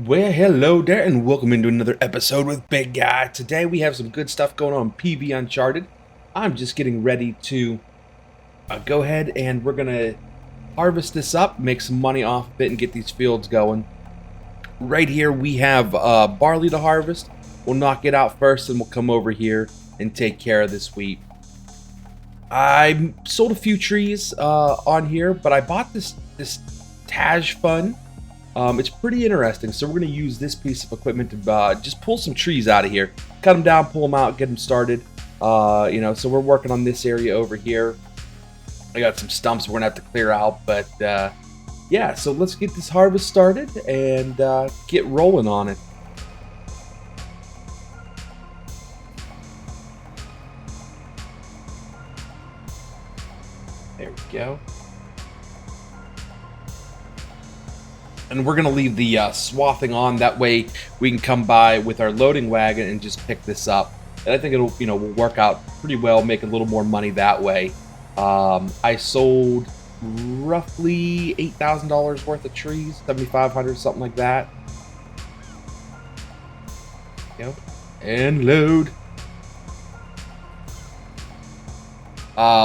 Well, hello there, and welcome into another episode with Big Guy. Today we have some good stuff going on PV Uncharted. I'm just getting ready to go ahead and we're gonna harvest this up, make some money off of it, and get these fields going. Right here we have barley to harvest. We'll knock it out first, and we'll come over here and take care of this wheat. I sold a few trees on here, but I bought this Taj fun. It's pretty interesting, so we're going to use this piece of equipment to just pull some trees out of here. Cut them down, pull them out, get them started. So we're working on this area over here. I got some stumps we're going to have to clear out, but yeah, so let's get this harvest started and get rolling on it. There we go. And we're gonna leave the swathing on, that way we can come by with our loading wagon and just pick this up. And I think it'll, will work out pretty well, make a little more money that way. I sold roughly $8,000 worth of trees, 7,500, something like that. Yep. And load.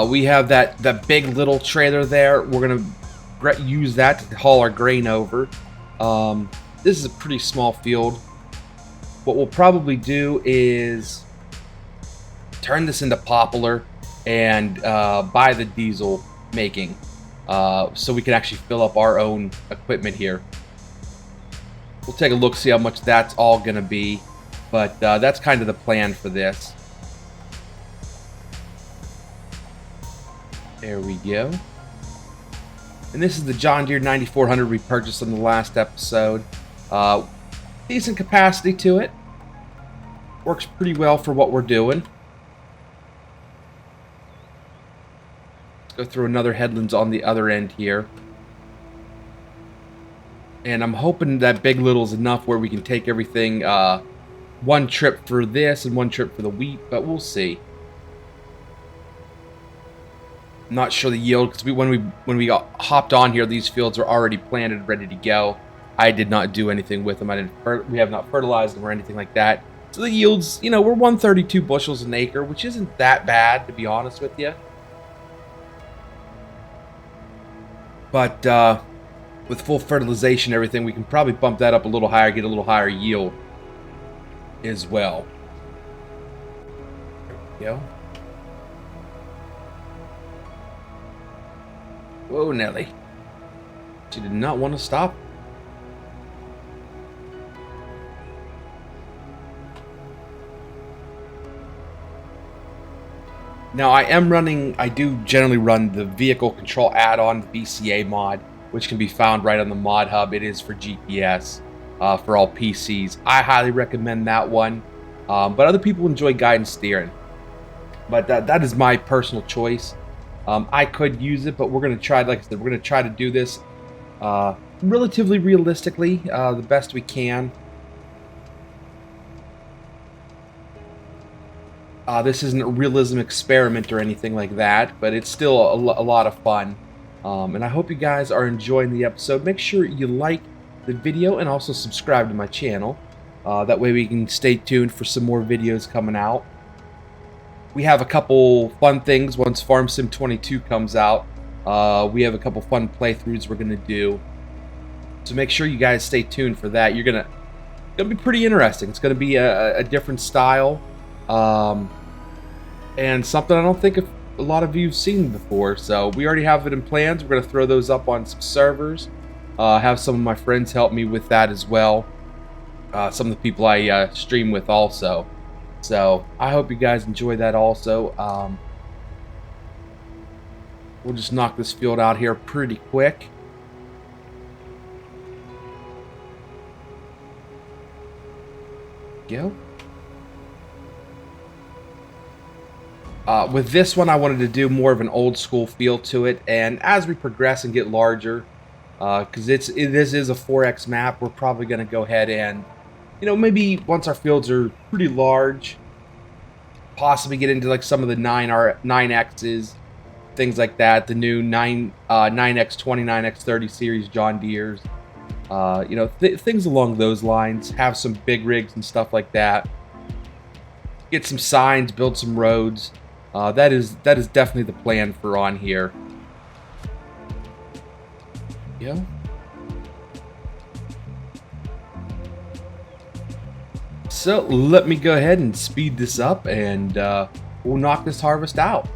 We have that big little trailer there. We're gonna use that to haul our grain over. This is a pretty small field. What we'll probably do is turn this into poplar and buy the diesel making, so we can actually fill up our own equipment here. We'll take a look, see how much that's all gonna be, but that's kind of the plan for this. There we go. And this is the John Deere 9400 we purchased in the last episode. Decent capacity to it. Works pretty well for what we're doing. Let's go through another headlands on the other end here. And I'm hoping that Big Little is enough where we can take everything one trip for this and one trip for the wheat, but we'll see. Not sure the yield, because when we hopped on here, these fields are already planted, ready to go. I did not do anything with them. We have not fertilized them or anything like that. So the yields, we're 132 bushels an acre, which isn't that bad, to be honest with you. But with full fertilization and everything, we can probably bump that up a little higher, get a little higher yield as well. There we go. Whoa, Nelly. She did not want to stop. Now, I do generally run the vehicle control add-on, the VCA mod, which can be found right on the mod hub. It is for GPS, for all PCs. I highly recommend that one, but other people enjoy guide and steering. But that is my personal choice. I could use it, but we're going to try, like I said, we're going to try to do this relatively realistically, the best we can. This isn't a realism experiment or anything like that, but it's still a lot of fun. And I hope you guys are enjoying the episode. Make sure you like the video and also subscribe to my channel. That way we can stay tuned for some more videos coming out. We have a couple fun things once Farm Sim 22 comes out. We have a couple fun playthroughs we're gonna do, so make sure you guys stay tuned for that. It's gonna be pretty interesting. It's gonna be a different style, and something I don't think a lot of you have seen before. So we already have it in plans. We're gonna throw those up on some servers. Have some of my friends help me with that as well. Some of the people I stream with also. So I hope you guys enjoy that also. We'll just knock this field out here pretty quick. Go. With this one, I wanted to do more of an old school feel to it, and as we progress and get larger, because this is a 4X map, we're probably going to go ahead and, maybe once our fields are pretty large, possibly get into like some of the 9Xs, things like that, the new 9X20, 9X30 series John Deeres. things along those lines. Have some big rigs and stuff like that. Get some signs, build some roads. That is definitely the plan for on here. Yeah. So let me go ahead and speed this up, and we'll knock this harvest out.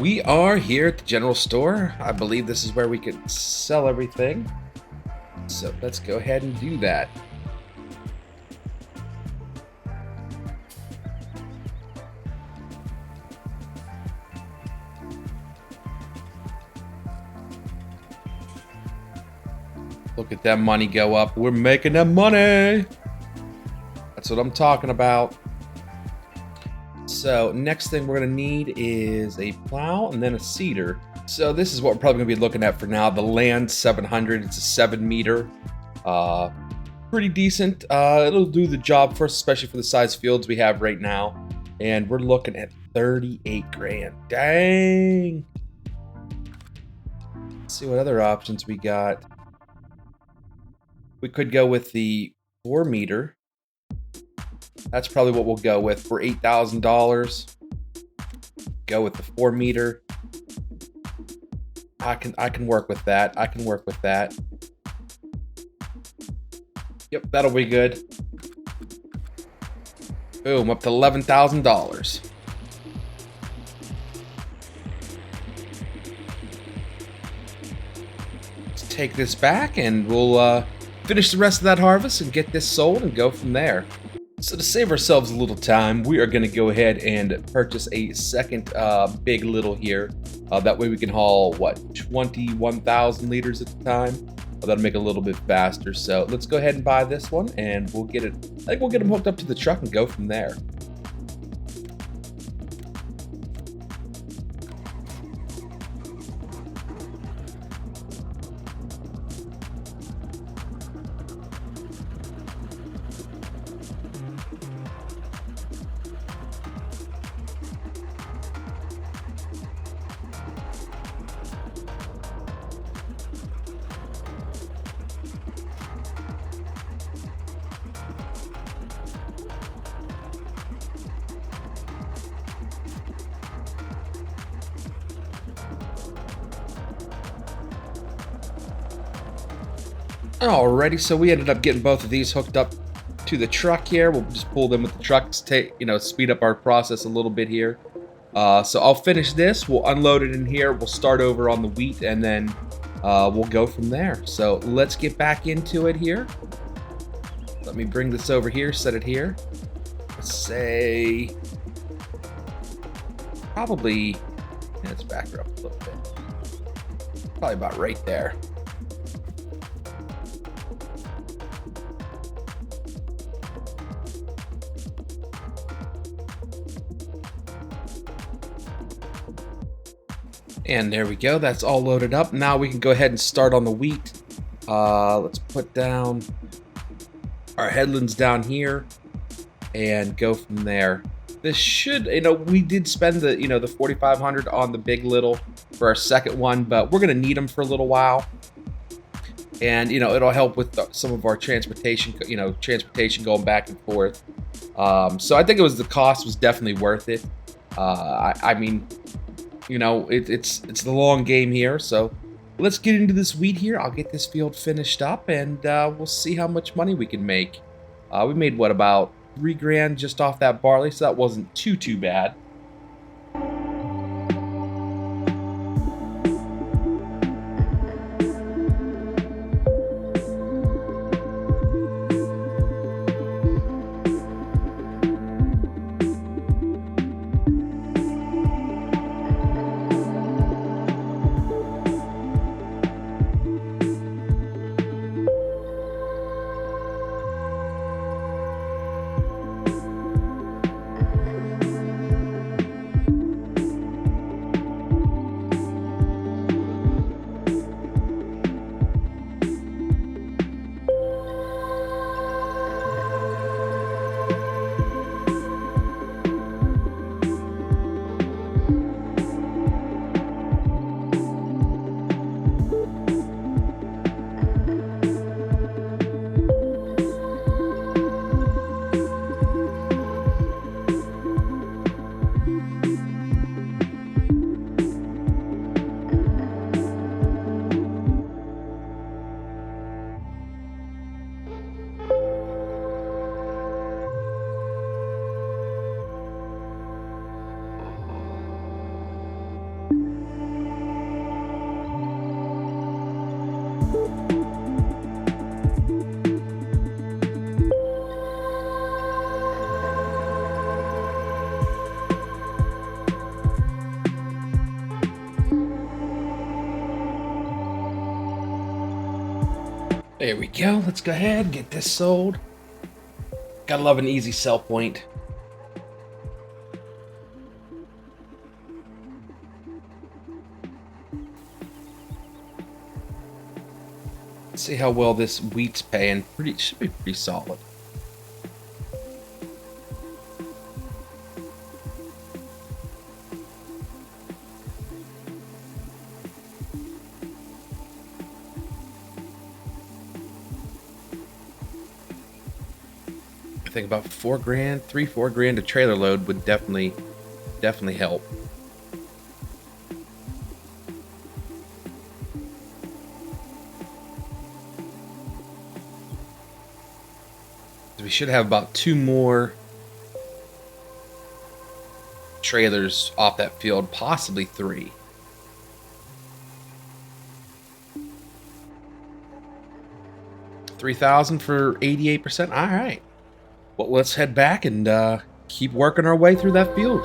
We are here at the general store. I believe this is where we could sell everything. So let's go ahead and do that. Look at that money go up. We're making that money. That's what I'm talking about. So next thing we're gonna need is a plow and then a seeder. So this is what we're probably gonna be looking at for now. The Land 700, it's a 7-meter. Pretty decent. It'll do the job for us, especially for the size fields we have right now. And we're looking at 38 grand. Dang. Let's see what other options we got. We could go with the 4-meter. That's probably what we'll go with for $8,000. Go with the 4-meter. I can work with that. I can work with that. Yep, that'll be good. Boom, up to $11,000. Let's take this back and we'll finish the rest of that harvest and get this sold and go from there. So to save ourselves a little time, we are going to go ahead and purchase a second big little here. That way we can haul, what, 21,000 liters at the time? That'll make it a little bit faster. So let's go ahead and buy this one, and we'll get it. I think we'll get them hooked up to the truck and go from there. Alrighty, so we ended up getting both of these hooked up to the truck here. We'll just pull them with the trucks, speed up our process a little bit here. So I'll finish this, we'll unload it in here, we'll start over on the wheat, and then we'll go from there. So let's get back into it here. Let me bring this over here, set it here. Let's say, probably, let's back her up a little bit. Probably about right there. And there we go. That's all loaded up. Now we can go ahead and start on the wheat. Let's put down our headlands down here and go from there. This should, we did spend the, the 4,500 on the big little for our second one, but we're going to need them for a little while. And, it'll help with some of our transportation, transportation going back and forth. So I think the cost was definitely worth it. I mean, it's the long game here. So let's get into this wheat here. I'll get this field finished up and we'll see how much money we can make. We made about $3,000 just off that barley, so that wasn't too bad. There we go. Let's go ahead and get this sold. Gotta love an easy sell point. Let's see how well this wheat's paying. Should be pretty solid. I think about $4,000, $3-4,000 a trailer load would definitely help. We should have about 2 more trailers off that field, possibly 3. $3,000 for 88%. All right. Well, let's head back and keep working our way through that field.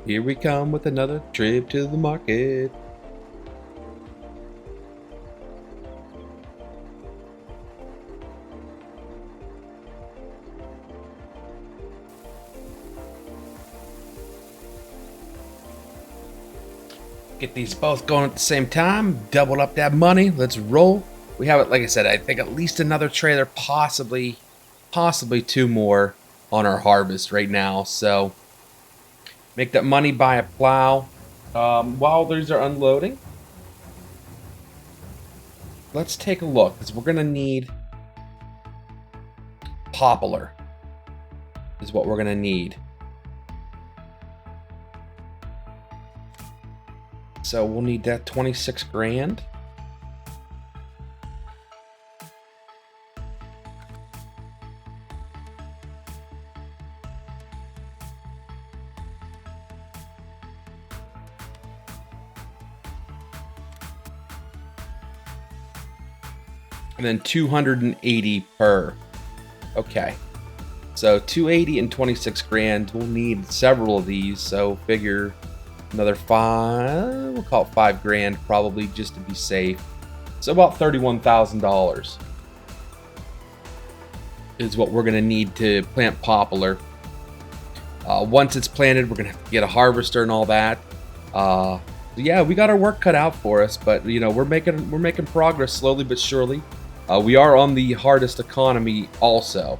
Here we come with another trip to the market. Get these both going at the same time. Double up that money. Let's roll. We have it, like I said, I think at least another trailer, possibly two more on our harvest right now. So make that money, buy a plow. While these are unloading, let's take a look, because we're gonna need poplar is what we're gonna need. So we'll need that 26 grand. And then 280 per. Okay. So 280 and 26 grand. We'll need several of these, so figure another we'll call it 5 grand probably, just to be safe. So about $31,000 is what we're gonna need to plant poplar. Once it's planted, we're gonna have to get a harvester and all that. Yeah, we got our work cut out for us, but you know, we're making progress slowly but surely. We are on the hardest economy also.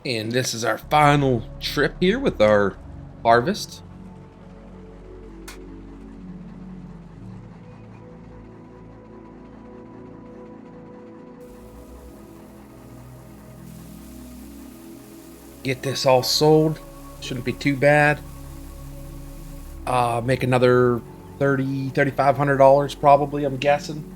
And this is our final trip here with our harvest. Get this all sold. Shouldn't be too bad. Make another $3,500 probably, I'm guessing.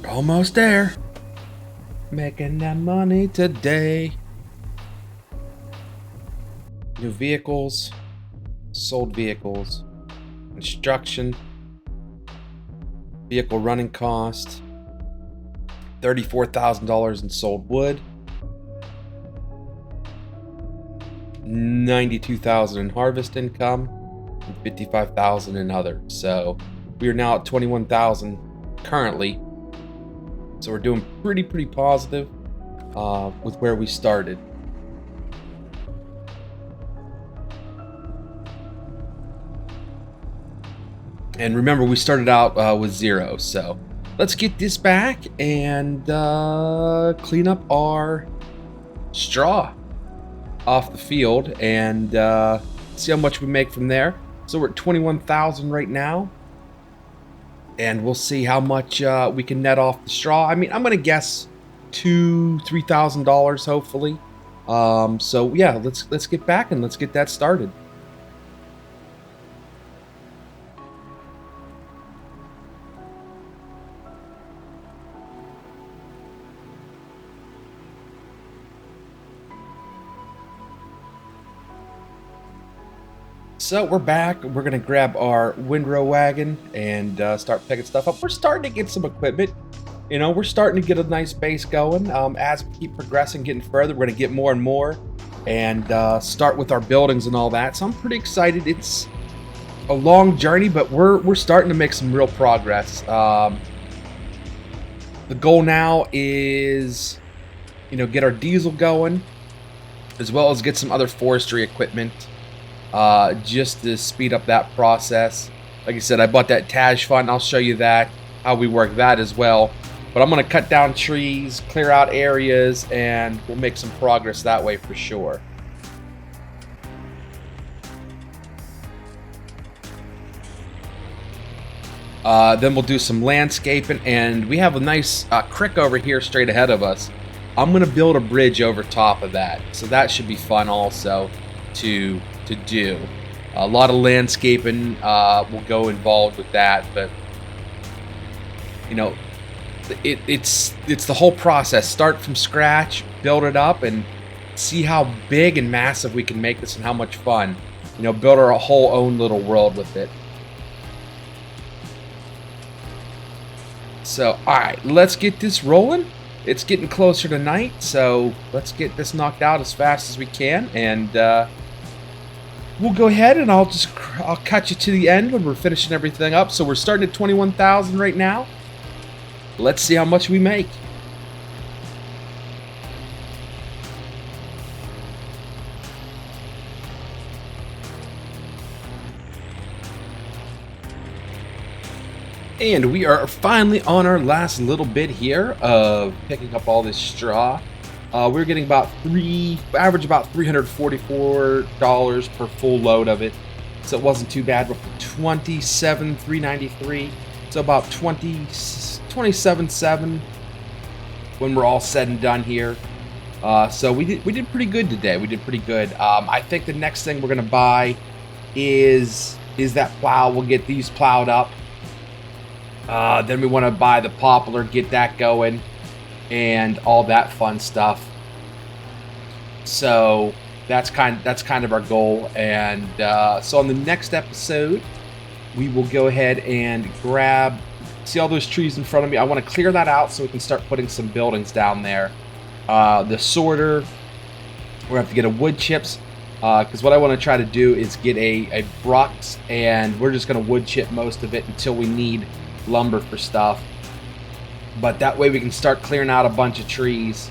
Almost there. Making that money today. New vehicles, sold vehicles, construction, vehicle running cost, $34,000 in sold wood, $92,000 in harvest income, and 55,000 in other. So we are now at 21,000 currently. So we're doing pretty positive with where we started. And remember, we started out with 0. So let's get this back and clean up our straw off the field and see how much we make from there. So we're at 21,000 right now, and we'll see how much we can net off the straw. I mean, I'm gonna guess $2,000-3,000 hopefully. So yeah, let's get back and let's get that started. So we're back. We're gonna grab our windrow wagon and start picking stuff up. We're starting to get some equipment. You know, we're starting to get a nice base going. As we keep progressing, getting further, we're gonna get more and more, and start with our buildings and all that. So I'm pretty excited. It's a long journey, but we're starting to make some real progress. The goal now is, you know, get our diesel going, as well as get some other forestry equipment. Just to speed up that process. Like I said, I bought that Taj fund. I'll show you that, how we work that as well. But I'm going to cut down trees, clear out areas, and we'll make some progress that way for sure. Then we'll do some landscaping, and we have a nice creek over here straight ahead of us. I'm going to build a bridge over top of that, so that should be fun also to do. A lot of landscaping will go involved with that, but you know, it's the whole process. Start from scratch, build it up, and see how big and massive we can make this and how much fun. You know, build our whole own little world with it. So, alright, let's get this rolling. It's getting closer to night, so let's get this knocked out as fast as we can, and we'll go ahead and I'll cut you to the end when we're finishing everything up. So we're starting at 21,000 right now. Let's see how much we make. And we are finally on our last little bit here of picking up all this straw. We're getting average about $344 per full load of it. So it wasn't too bad. We're up to $27,393. So about $27,700 when we're all said and done here. So we did pretty good today. We did pretty good. I think the next thing we're gonna buy is that plow. We'll get these plowed up. Then we want to buy the poplar, get that going, and all that fun stuff. So that's kind of our goal. And so on the next episode, we will go ahead and see all those trees in front of me. I want to clear that out so we can start putting some buildings down there. The sorter, we're gonna have to get a wood chips, because what I want to try to do is get a brux, and we're just gonna wood chip most of it until we need lumber for stuff. But that way we can start clearing out a bunch of trees,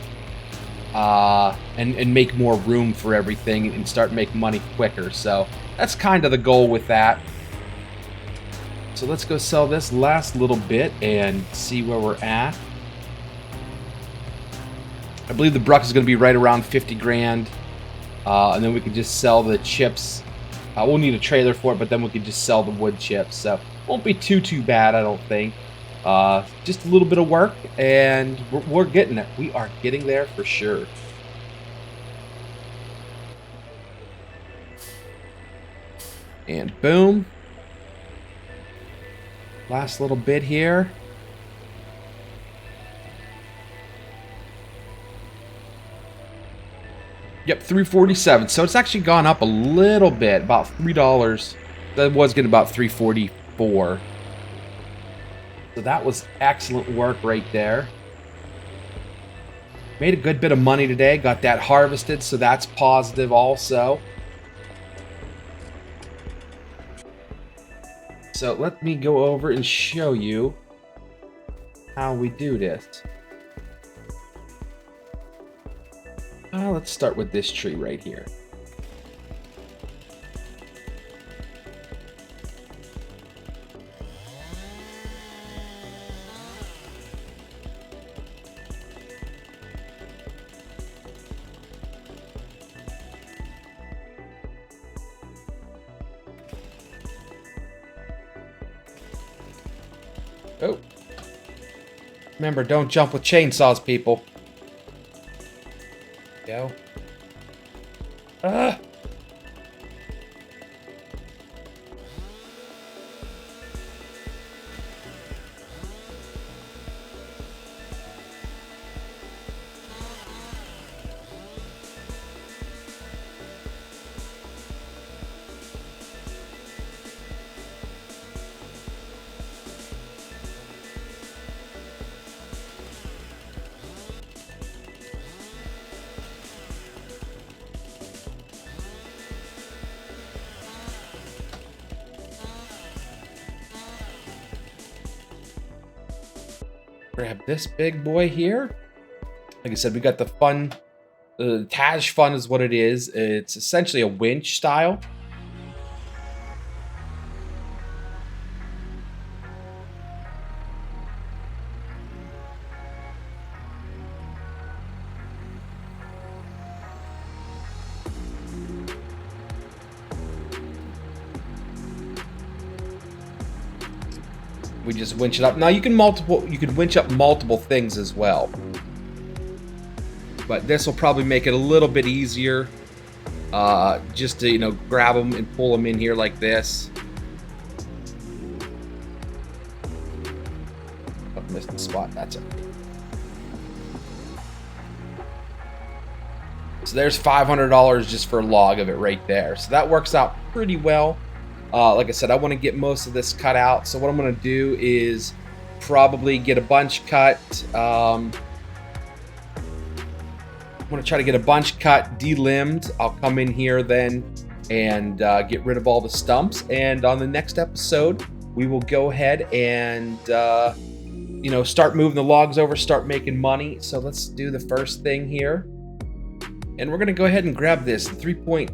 and make more room for everything and start making money quicker. So that's kind of the goal with that. So let's go sell this last little bit and see where we're at. I believe the brux is going to be right around 50 grand, and then we can just sell the chips. We'll need a trailer for it, but then we can just sell the wood chips. So won't be too bad, I don't think. Just a little bit of work, and we're getting it. We are getting there for sure. And boom. Last little bit here. Yep, 347. So it's actually gone up a little bit, about $3. That was getting about 344. So that was excellent work right there. Made a good bit of money today. Got that harvested, so that's positive also. So let me go over and show you how we do this. Let's start with this tree right here. Oh. Remember, don't jump with chainsaws, people. Go. Ah! Grab this big boy here. Like I said, we got the fun. The Taj fun is what it is. It's essentially a winch style. We just winch it up. Now you can winch up multiple things as well. But this will probably make it a little bit easier. Just to, grab them and pull them in here like this. Oh, missed the spot. That's okay. So there's $500 just for a log of it right there. So that works out pretty well. Like I said, I want to get most of this cut out. So what I'm going to do is probably get a bunch cut. I'm going to try to get a bunch cut, delimbed. I'll come in here then and get rid of all the stumps. And on the next episode, we will go ahead and, start moving the logs over, start making money. So let's do the first thing here. And we're going to go ahead and grab this 3-point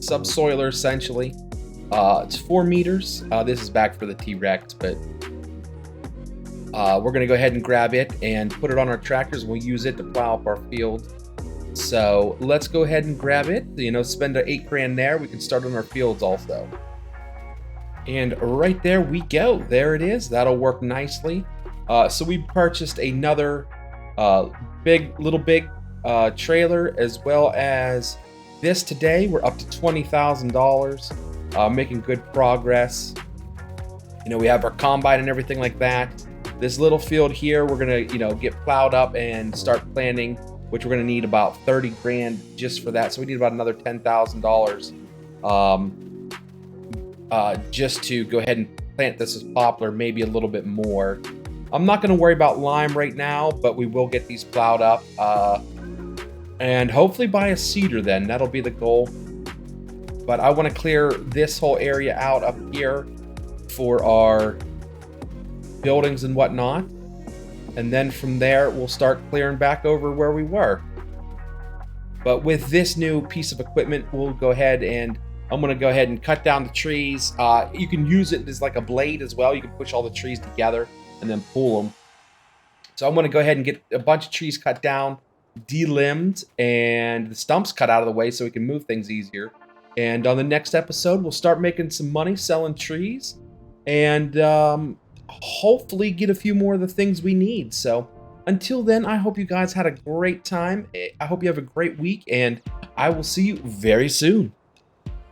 subsoiler, essentially. It's 4 meters. This is back for the T-Rex, but we're going to go ahead and grab it and put it on our tractors. We'll use it to plow up our field. So let's go ahead and grab it. Spend our $8 grand there. We can start on our fields also. And right there we go. There it is. That'll work nicely. So we purchased another big trailer, as well as this today. We're up to $20,000, making good progress. We have our combine and everything like that. This little field here, we're gonna get plowed up and start planting, which we're gonna need about 30 grand just for that. So we need about another $10,000 just to go ahead and plant this as poplar, maybe a little bit more. I'm not gonna worry about lime right now, but we will get these plowed up. And hopefully buy a cedar then. That'll be the goal. But I want to clear this whole area out up here for our buildings and whatnot. And then from there, we'll start clearing back over where we were. But with this new piece of equipment, we'll go ahead and I'm going to go ahead and cut down the trees. You can use it as like a blade as well. You can push all the trees together and then pull them. So I'm going to go ahead and get a bunch of trees cut down, delimbed, and the stumps cut out of the way so we can move things easier. And on the next episode, we'll start making some money selling trees and hopefully get a few more of the things we need. So until then, I hope you guys had a great time. I hope you have a great week, and I will see you very soon.